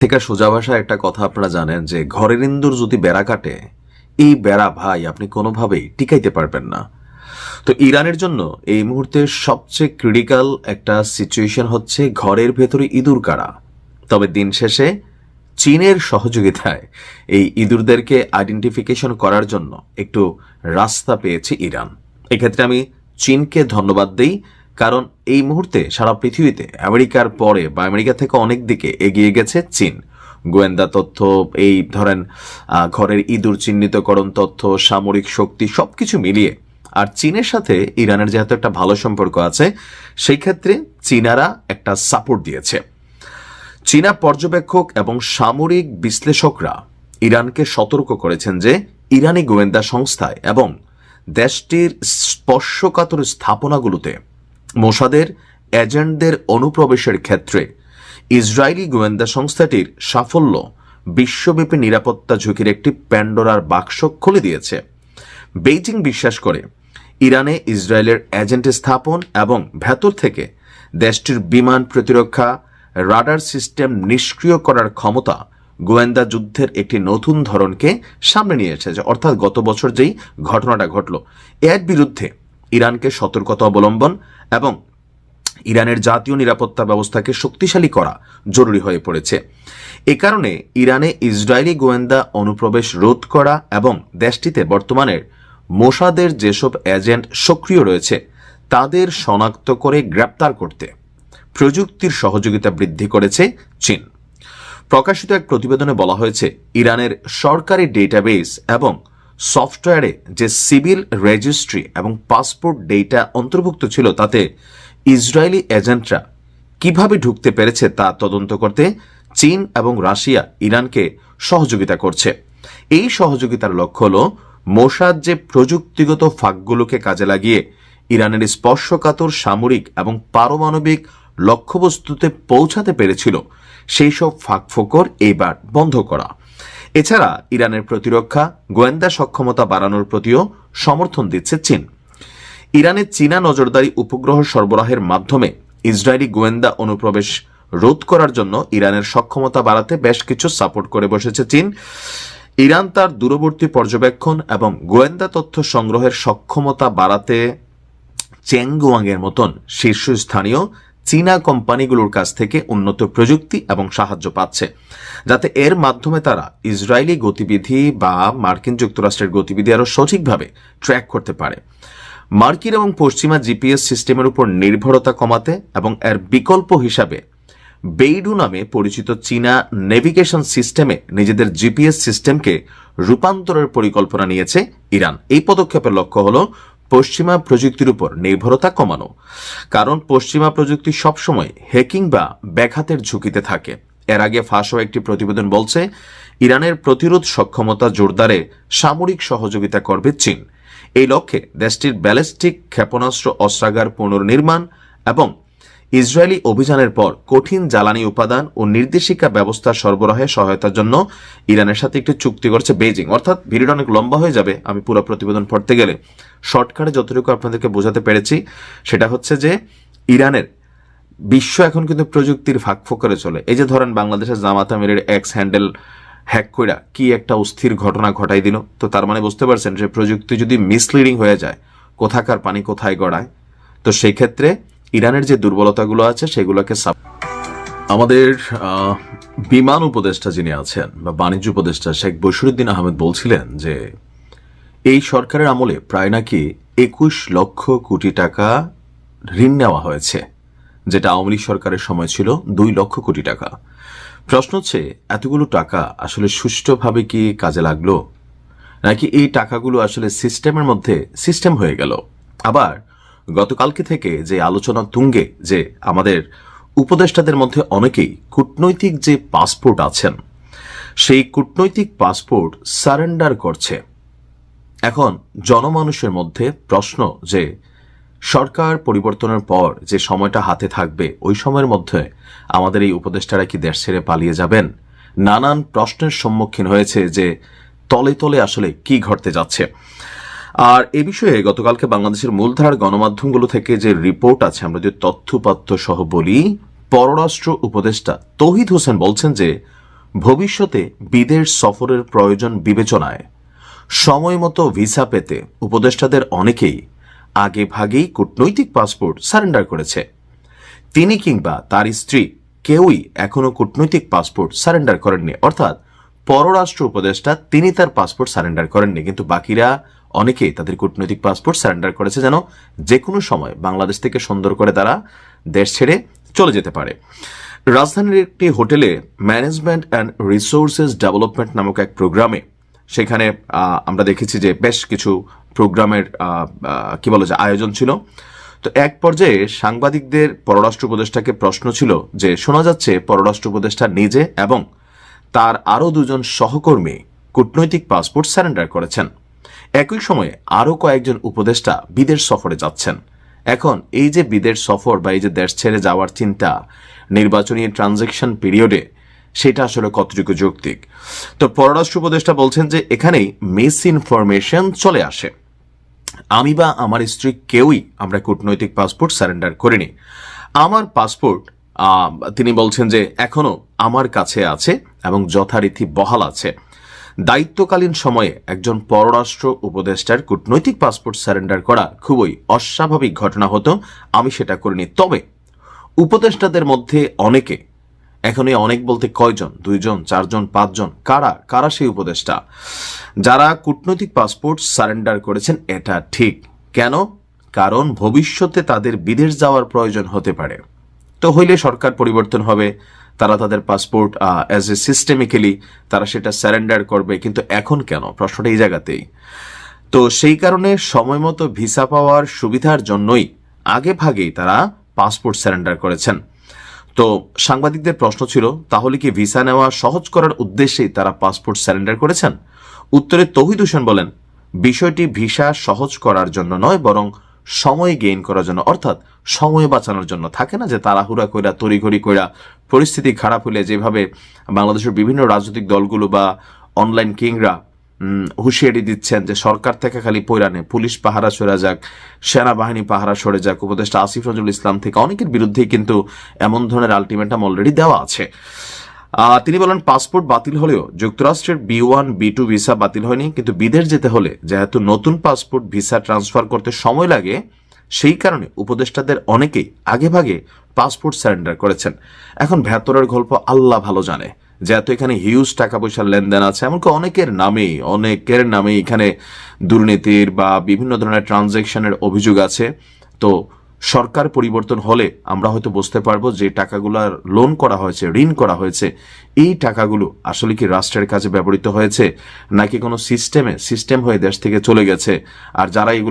থেকে সোজা ভাষায় একটা কথা আপনারা জানেন যে ঘরের ইন্দুর যদি বেড়া কাটে, এই বেড়া ভাই আপনি কোনোভাবেই টিকাইতে পারবেন না। তো ইরানের জন্য এই মুহূর্তে সবচেয়ে ক্রিটিক্যাল একটা সিচুয়েশন হচ্ছে ঘরের ভেতরে ইঁদুর কাড়া। তবে দিন শেষে চীনের সহযোগিতায় এই ইঁদুরদেরকে আইডেন্টিফিকেশন করার জন্য একটু রাস্তা পেয়েছে ইরান। এক্ষেত্রে আমি চীনকে ধন্যবাদ দিই, কারণ এই মুহূর্তে সারা পৃথিবীতে আমেরিকার পরে বা আমেরিকা থেকে অনেক দিকে এগিয়ে গেছে চীন। গোয়েন্দা তথ্য, এই ধরেন ঘরের ইঁদুর চিহ্নিতকরণ তথ্য, সামরিক শক্তি সবকিছু মিলিয়ে। আর চীনের সাথে ইরানের যেহেতু একটা ভালো সম্পর্ক আছে, সেই ক্ষেত্রে চীনারা একটা সাপোর্ট দিয়েছে। চীনা পর্যবেক্ষক এবং সামরিক বিশ্লেষকরা ইরানকে সতর্ক করেছেন যে ইরানি গোয়েন্দা সংস্থায় এবং দেশটির স্পর্শকাতর স্থাপনাগুলোতে মোসাদের এজেন্টদের অনুপ্রবেশের ক্ষেত্রে ইসরায়েলি গোয়েন্দা সংস্থাটির সাফল্য বিশ্বব্যাপী নিরাপত্তা ঝুঁকির একটি প্যান্ডোরার বাক্স খুলে দিয়েছে। বেইজিং বিশ্বাস করে ইরানে ইসরায়েলের এজেন্ট স্থাপন এবং ভেতর থেকে দেশটির বিমান প্রতিরক্ষা, রাডার সিস্টেম নিষ্ক্রিয় করার ক্ষমতা গোয়েন্দা যুদ্ধের একটি নতুন ধরনকে সামনে নিয়ে এসেছে। অর্থাৎ গত বছর যেই ঘটনাটা ঘটল, এর বিরুদ্ধে ইরানকে সতর্কতা অবলম্বন এবং ইরানের জাতীয় নিরাপত্তা ব্যবস্থাকে শক্তিশালী করা জরুরি হয়ে পড়েছে। এ কারণে ইরানে ইসরায়েলি গোয়েন্দা অনুপ্রবেশ রোধ করা এবং দেশটিতে বর্তমানের মোসাদের যেসব এজেন্ট সক্রিয় রয়েছে তাদের শনাক্ত করে গ্রেপ্তার করতে প্রযুক্তির সহযোগিতা বৃদ্ধি করেছে চীন। প্রকাশিত এক প্রতিবেদনে বলা হয়েছে, ইরানের সরকারি ডেটাবেস এবং সফটওয়্যারে যে সিভিল রেজিস্ট্রি এবং পাসপোর্ট ডেটা অন্তর্ভুক্ত ছিল তাতে ইসরায়েলি এজেন্টরা কিভাবে ঢুকতে পেরেছে তা তদন্ত করতে চীন এবং রাশিয়া ইরানকে সহযোগিতা করছে। এই সহযোগিতার লক্ষ্য হল মোসাদ যে প্রযুক্তিগত ফাঁকগুলোকে কাজে লাগিয়ে ইরানের স্পর্শকাতর সামরিক এবং পারমাণবিক লক্ষ্যবস্তুতে পৌঁছাতে পেরেছিল সেই সব ফাঁকফোকর এইবার বন্ধ করা। এছাড়া ইরানের প্রতিরক্ষা গোয়েন্দা সক্ষমতা বাড়ানোর প্রতিও সমর্থন দিচ্ছে চীন। ইরানের চীনা নজরদারি উপগ্রহ সরবরাহের মাধ্যমে ইসরায়েলি গোয়েন্দা অনুপ্রবেশ রোধ করার জন্য ইরানের সক্ষমতা বাড়াতে বেশ কিছু সাপোর্ট করে বসেছে চীন। ইরান তার দূরবর্তী পর্যবেক্ষণ এবং গোয়েন্দা তথ্য সংগ্রহের সক্ষমতা বাড়াতে চেংগুয়াংয়ের মতন শীর্ষস্থানীয় চীনা কোম্পানিগুলোর কাছ থেকে উন্নত প্রযুক্তি এবং সাহায্য পাচ্ছে, যাতে এর মাধ্যমে তারা ইসরায়েলি গতিবিধি বা মার্কিন যুক্তরাষ্ট্রের গতিবিধি আরও সঠিকভাবে ট্র্যাক করতে পারে। মার্কিন এবং পশ্চিমা জিপিএস সিস্টেমের উপর নির্ভরতা কমাতে এবং এর বিকল্প হিসাবে বেইডু নামে পরিচিত চীনা নেভিগেশন সিস্টেমে নিজেদের জিপিএস সিস্টেমকে রূপান্তরের পরিকল্পনা নিয়েছে ইরান। এই পদক্ষেপের লক্ষ্য হল পশ্চিমা প্রযুক্তির উপর নির্ভরতা কমানো, কারণ পশ্চিমা প্রযুক্তি সবসময় হ্যাকিং বা ব্যাঘাতের ঝুঁকিতে থাকে। এর আগে ফাঁস হওয়া একটি প্রতিবেদন বলছে ইরানের প্রতিরোধ সক্ষমতা জোরদারে সামরিক সহযোগিতা করবে চীন। এই লক্ষ্যে দেশটির ব্যালিস্টিক ক্ষেপণাস্ত্র অস্ত্রাগার পুনর্নির্মাণ এবং ইসরায়েলি অভিযানের পর কঠিন জ্বালানি উপাদান ও নির্দেশিকা ব্যবস্থা সরবরাহে সহায়তার জন্য ইরানের সাথে একটি চুক্তি করেছে বেইজিং। অর্থাৎ ভিডিওটা অনেক লম্বা হয়ে যাবে, আমি পুরো প্রতিবেদন পড়তে গেলে শর্টকাটে যতটুকু আপনাদেরকে বোঝাতে পেরেছি সেটা হচ্ছে যে ইরানের বিশ্ব এখন কিন্তু প্রযুক্তির ফাঁকফোকরে চলে। এই যে ধরেন বাংলাদেশের জামাত আমিরের এক্স হ্যান্ডেল হ্যাক কইরা কি একটা অস্থির ঘটনা ঘটাই দিল, তো তার মানে বুঝতে পারছেন যে প্রযুক্তি যদি মিসলিডিং হয়ে যায় কোথাকার পানি কোথায় গড়ায়। তো সেই ক্ষেত্রে ইরানের যে দুর্বলতাগুলো আছে সেগুলোকে আমাদের বিমান উপদেষ্টা যিনি আছেন বা বাণিজ্য উপদেষ্টা শেখ বশিরউদ্দিন আহমেদ বলছিলেন যে এই সরকারের আমলে প্রায় নাকি 21 লক্ষ কোটি টাকা ঋণ নেওয়া হয়েছে, যেটা আওয়ামী লীগ সরকারের সময় ছিল 2 লক্ষ কোটি টাকা। প্রশ্ন হচ্ছে এতগুলো টাকা আসলে সুষ্ঠুভাবে কি কাজে লাগলো, নাকি এই টাকাগুলো আসলে সিস্টেমের মধ্যে সিস্টেম হয়ে গেল। আবার গতকালকে থেকে যে আলোচনা তুঙ্গে যে আমাদের উপদেষ্টাদের মধ্যে অনেকেই কূটনৈতিক যে পাসপোর্ট আছেন সেই কূটনৈতিক পাসপোর্ট সারেন্ডার করছে। এখন জনমানুষের মধ্যে প্রশ্ন যে সরকার পরিবর্তনের পর যে সময়টা হাতে থাকবে ওই সময়ের মধ্যে আমাদের এই উপদেষ্টারা কি দেশ ছেড়ে পালিয়ে যাবেন? নানান প্রশ্নের সম্মুখীন হয়েছে যে তলে তলে আসলে কি ঘটতে যাচ্ছে। আর এ বিষয়ে গতকালকে বাংলাদেশের মূলধারার গণমাধ্যমগুলো থেকে যে রিপোর্ট আছে, আমরা যদি তথ্যপাত্য সহ বলি, পররাষ্ট্র উপদেষ্টা তৌহিদ হোসেন বলছেন যে ভবিষ্যতে বিদেশ সফরের প্রয়োজন বিবেচনায় সময় মতো ভিসা পেতে উপদেষ্টাদের অনেকেই আগে ভাগেই কূটনৈতিক পাসপোর্ট সারেন্ডার করেছে। তিনি কিংবা তার স্ত্রী কেউই এখনো কূটনৈতিক পাসপোর্ট সারেন্ডার করেননি, অর্থাৎ পররাষ্ট্র উপদেষ্টা তিনি তার পাসপোর্ট সারেন্ডার করেননি, কিন্তু বাকিরা অনেকেই তাদের কূটনৈতিক পাসপোর্ট সারেন্ডার করেছে যেন যে কোনো সময় বাংলাদেশ থেকে সুন্দর করে তারা দেশ ছেড়ে চলে যেতে পারে। রাজধানীর একটি হোটেলে ম্যানেজমেন্ট অ্যান্ড রিসোর্সেস ডেভেলপমেন্ট নামক এক প্রোগ্রামে সেখানে আমরা দেখেছি যে বেশ কিছু প্রোগ্রামের আয়োজন ছিল। তো এক পর্যায়ে সাংবাদিকদের পররাষ্ট্র উপদেষ্টাকে প্রশ্ন ছিল যে শোনা যাচ্ছে পররাষ্ট্র উপদেষ্টা নিজে এবং তার আরও দুজন সহকর্মী কূটনৈতিক পাসপোর্ট সারেন্ডার করেছেন। একই সময়ে আরও কয়েকজন উপদেষ্টা বিদেশ সফরে যাচ্ছেন। এখন এই যে বিদেশ সফর বা এই যে দেশ ছেড়ে যাওয়ার চিন্তা নির্বাচনী ট্রানজ্যাকশন পিরিয়ডে, সেটা আসলে কতটুকু যৌক্তিক? তো পররাষ্ট্র উপদেষ্টা বলছেন যে এখানেই মিস ইনফরমেশন চলে আসে। আমি বা আমার স্ত্রী কেউই আমরা কূটনৈতিক পাসপোর্ট সারেন্ডার করিনি। আমার পাসপোর্ট তিনি বলছেন যে এখনো আমার কাছে আছে এবং যথারীতি বহাল আছে। দায়িত্বকালীন সময়ে একজন পররাষ্ট্র উপদেষ্টার কূটনৈতিক পাসপোর্ট সারেন্ডার করা খুবই অস্বাভাবিক ঘটনা হতো, আমি সেটা করিনি। তবে উপদেষ্টাদের মধ্যে অনেকে, এখন এই অনেক বলতে কয়জন, 2 জন 4 জন 5 জন, কারা সেই উপদেষ্টা যারা কূটনৈতিক পাসপোর্ট সারেন্ডার করেছেন? এটা ঠিক। কেন? কারণ ভবিষ্যতে তাদের বিদেশ যাওয়ার প্রয়োজন হতে পারে। তো হইলে সরকার পরিবর্তন হবে, তারা তাদের পাসপোর্ট অ্যাজ এ সিস্টেমিক্যালি তারা সেটা সারেন্ডার করবে, কিন্তু এখন কেন? প্রশ্নটা এই জায়গাতেই। তো সেই কারণে সময় মতো ভিসা পাওয়ার সুবিধার জন্যই আগে ভাগেই তারা পাসপোর্ট সারেন্ডার করেছেন। তো সাংবাদিকদের প্রশ্ন ছিল, তাহলে কি ভিসা নেওয়া সহজ করার উদ্দেশ্যেই তারা পাসপোর্ট সারেন্ডার করেছেন? উত্তরে তৌহিদ হোসেন বলেন, বিষয়টি ভিসা সহজ করার জন্য নয়, বরং সময় গেইন করার জন্য, অর্থাৎ সময় বাঁচানোর জন্য। থাকে না যে তাড়াহুড়া কইরা তড়িঘড়ি কইরা পরিস্থিতি খারাপ হলে যেভাবে বাংলাদেশের বিভিন্ন রাজনৈতিক দলগুলো বা অনলাইন কিংরা হুঁশিয়ারি দিচ্ছেন যে সরকার থেকে খালি পৈরানে পুলিশ পাহারা সরে যাক, সেনাবাহিনী পাহারা সরে যাক, উপদেষ্টা আসিফ নজরুল ইসলাম থেকে অনেকের বিরুদ্ধেই কিন্তু এমন ধরনের আলটিমেটাম অলরেডি দেওয়া আছে। তিনি বলেন, পাসপোর্ট বাতিল হলেও যুক্তরাষ্ট্রের B1 B2 ভিসা বাতিল হয়নি, কিন্তু বিদেশ যেতে হলে যেহেতু নতুন পাসপোর্ট ভিসা ট্রান্সফার করতে সময় লাগে, সেই কারণে উপদেষ্টাদের অনেকেই আগেভাগে পাসপোর্ট সারেন্ডার করেছেন। এখন ভেতরের গল্প আল্লাহ ভালো জানে, যেহেতু এখানে হিউজ টাকা পয়সার লেনদেন আছে, এমনকি অনেকের নামেই এখানে দুর্নীতির বা বিভিন্ন ধরনের ট্রানজ্যাকশনের অভিযোগ আছে। তো সরকার পরিবর্তন হলে আমরা হয়তো বুঝতে পারবো যে টাকাগুলো লোন করা হয়েছে, ঋণ করা হয়েছে, এই টাকাগুলো আসলে কি রাষ্ট্রের কাজে ব্যবহৃত হয়েছে নাকি কোনো সিস্টেম হয়ে দেশ থেকে চলে গেছে। আর যারা এগুলো